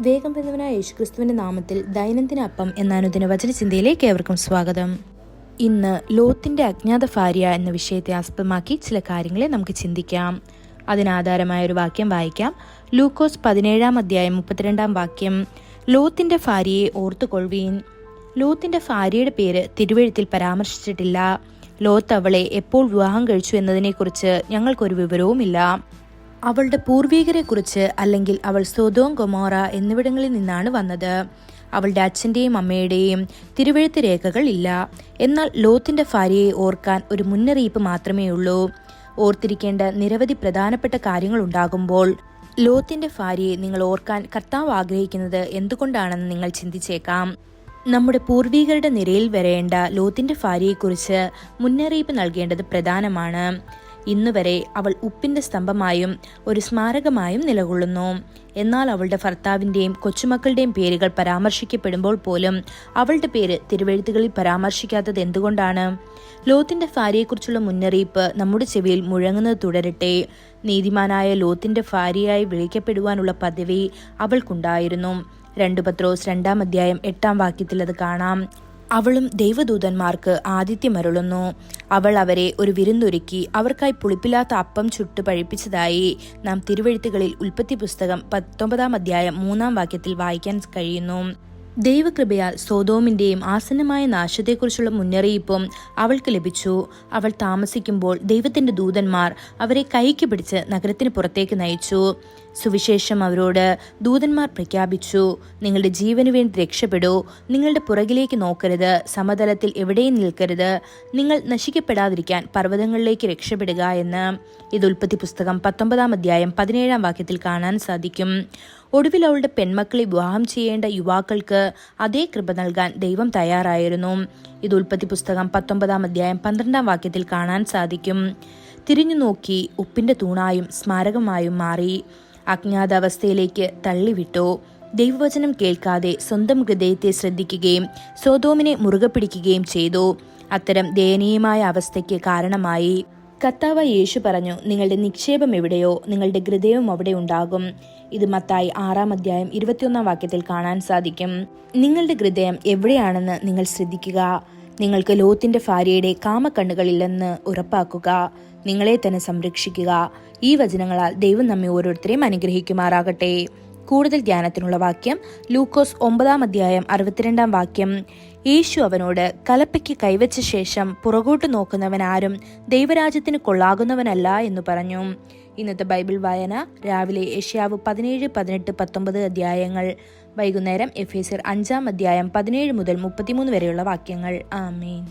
വേഗം വരുന്നവനായ യേശുക്രിസ്തുവിന്റെ നാമത്തിൽ ദൈനംദിന അപ്പം എന്ന അനുദിന വചനചിന്തയിലേക്ക് ഏവർക്കും സ്വാഗതം. ഇന്ന് ലോത്തിന്റെ അജ്ഞാത ഭാര്യ എന്ന വിഷയത്തെ ആസ്പദമാക്കി ചില കാര്യങ്ങളെ നമുക്ക് ചിന്തിക്കാം. അതിനാധാരമായ ഒരു വാക്യം വായിക്കാം. ലൂക്കോസ് 17 അധ്യായം 32 വാക്യം. ലോത്തിന്റെ ഭാര്യയെ ഓർത്തുകൊള്ളുവീൻ. ലോത്തിന്റെ ഭാര്യയുടെ പേര് തിരുവെഴുത്തിൽ പരാമർശിച്ചിട്ടില്ല. ലോത്ത് അവളെ എപ്പോൾ വിവാഹം കഴിച്ചു എന്നതിനെക്കുറിച്ച് ഞങ്ങൾക്കൊരു വിവരവുമില്ല. അവളുടെ പൂർവികരെക്കുറിച്ച് അല്ലെങ്കിൽ അവൾ സൊദോം ഗൊമോറ എന്നിവിടങ്ങളിൽ നിന്നാണ് വന്നത്. അവളുടെ അച്ഛൻ്റെയും അമ്മയുടെയും തിരുവെഴുത്ത് രേഖകൾ ഇല്ല. എന്നാൽ ലോത്തിന്റെ ഭാര്യയെ ഓർക്കാൻ ഒരു മുന്നറിയിപ്പ് മാത്രമേ ഉള്ളൂ. ഓർത്തിരിക്കേണ്ട നിരവധി പ്രധാനപ്പെട്ട കാര്യങ്ങൾ ഉണ്ടാകുമ്പോൾ ലോത്തിന്റെ ഭാര്യയെ നിങ്ങൾ ഓർക്കാൻ കർത്താവ് ആഗ്രഹിക്കുന്നത് എന്തുകൊണ്ടാണെന്ന് നിങ്ങൾ ചിന്തിച്ചേക്കാം. നമ്മുടെ പൂർവികരുടെ നിരയിൽ വരേണ്ട ലോത്തിന്റെ ഭാര്യയെക്കുറിച്ച് മുന്നറിയിപ്പ് നൽകേണ്ടത് പ്രധാനമാണ്. ഇന്നുവരെ അവൾ ഉപ്പിന്റെ സ്തംഭമായും ഒരു സ്മാരകമായും നിലകൊള്ളുന്നു. എന്നാൽ അവളുടെ ഭർത്താവിന്റെയും കൊച്ചുമക്കളുടെയും പേരുകൾ പരാമർശിക്കപ്പെടുമ്പോൾ പോലും അവളുടെ പേര് തിരുവെഴുത്തുകളിൽ പരാമർശിക്കാത്തത് എന്തുകൊണ്ടാണ്? ലോത്തിന്റെ ഭാര്യയെക്കുറിച്ചുള്ള മുന്നറിയിപ്പ് നമ്മുടെ ചെവിയിൽ മുഴങ്ങുന്നത് തുടരട്ടെ. നീതിമാനായ ലോത്തിന്റെ ഭാര്യയായി വിളിക്കപ്പെടുവാനുള്ള പദവി അവൾക്കുണ്ടായിരുന്നു. 2 പത്രോസ് 2 അധ്യായം 8 വാക്യത്തിൽ അത് കാണാം. അവളും ദൈവദൂതന്മാർക്ക് ആതിഥ്യമരുളുന്നു. അവൾ അവരെ ഒരു വിരുന്നൊരുക്കി അവർക്കായി പുളിപ്പില്ലാത്ത അപ്പം ചുട്ട് പഴിപ്പിച്ചതായി നാം തിരുവെഴുത്തുകളിൽ ഉൽപ്പത്തി പുസ്തകം 19 അധ്യായം 3 വാക്യത്തിൽ വായിക്കാൻ കഴിയുന്നു. ദൈവകൃപയാൽ സൊദോമിന്റെയും ആസന്നമായ നാശത്തെക്കുറിച്ചുള്ള മുന്നറിയിപ്പും അവൾക്ക് ലഭിച്ചു. അവൾ താമസിക്കുമ്പോൾ ദൈവത്തിന്റെ ദൂതന്മാർ അവരെ കൈക്ക് പിടിച്ച് നഗരത്തിന് പുറത്തേക്ക് നയിച്ചു. സുവിശേഷം അവരോട് ദൂതന്മാർ പ്രഖ്യാപിച്ചു, നിങ്ങളുടെ ജീവന് വേണ്ടി രക്ഷപ്പെടൂ, നിങ്ങളുടെ പുറകിലേക്ക് നോക്കരുത്, സമതലത്തിൽ എവിടെയും നിൽക്കരുത്, നിങ്ങൾ നശിക്കപ്പെടാതിരിക്കാൻ പർവ്വതങ്ങളിലേക്ക് രക്ഷപ്പെടുക എന്ന്. ഇത് ഉൽപ്പത്തി പുസ്തകം 19 അധ്യായം 17 വാക്യത്തിൽ കാണാൻ സാധിക്കും. ഒടുവിൽ അവളുടെ പെൺമക്കളെ വിവാഹം ചെയ്യേണ്ട യുവാക്കൾക്ക് അതേ കൃപ നൽകാൻ ദൈവം തയ്യാറായിരുന്നു. ഇത് ഉൽപ്പത്തി പുസ്തകം 19 അധ്യായം 12 വാക്യത്തിൽ കാണാൻ സാധിക്കും. തിരിഞ്ഞു നോക്കി ഉപ്പിന്റെ തൂണായും സ്മാരകമായും മാറി. അജ്ഞാതാവസ്ഥയിലേക്ക് തള്ളിവിട്ടു. ദൈവവചനം കേൾക്കാതെ സ്വന്തം ഹൃദയത്തെ ശ്രദ്ധിക്കുകയും സൊദോമിനെ മുറുകെ പിടിക്കുകയും ചെയ്തു. അത്തരം ദയനീയമായ അവസ്ഥയ്ക്ക് കാരണമായി. കർത്താവ് യേശു പറഞ്ഞു, നിങ്ങളുടെ നിക്ഷേപം എവിടെയോ നിങ്ങളുടെ ഹൃദയവും അവിടെ ഉണ്ടാകും. ഇത് മത്തായി 6 അധ്യായം 21 വാക്യത്തിൽ കാണാൻ സാധിക്കും. നിങ്ങളുടെ ഹൃദയം എവിടെയാണെന്ന് നിങ്ങൾ ശ്രദ്ധിക്കുക. നിങ്ങൾക്ക് ലോത്തിന്റെ ഭാര്യയുടെ കാമക്കണ്ണുകളില്ലെന്ന് ഉറപ്പാക്കുക. നിങ്ങളെ തന്നെ സംരക്ഷിക്കുക. ഈ വചനങ്ങളാൽ ദൈവം നമ്മെ ഓരോരുത്തരെയും അനുഗ്രഹിക്കുമാറാകട്ടെ. കൂടുതൽ ധ്യാനത്തിനുള്ള വാക്യം ലൂക്കോസ് 9 അധ്യായം 62 വാക്യം. യേശു അവനോട്, കലപ്പയ്ക്ക് കൈവച്ച ശേഷം പുറകോട്ട് നോക്കുന്നവൻ ആരും ദൈവരാജ്യത്തിന് കൊള്ളാകുന്നവനല്ല എന്ന് പറഞ്ഞു. ഇന്നത്തെ ബൈബിൾ വായന രാവിലെ യെശയ്യാവ് 17, 18, 19 അധ്യായങ്ങൾ. വൈകുന്നേരം എഫേസ്യർ 5 അധ്യായം 17 മുതൽ 33 വരെയുള്ള വാക്യങ്ങൾ. ആമേൻ.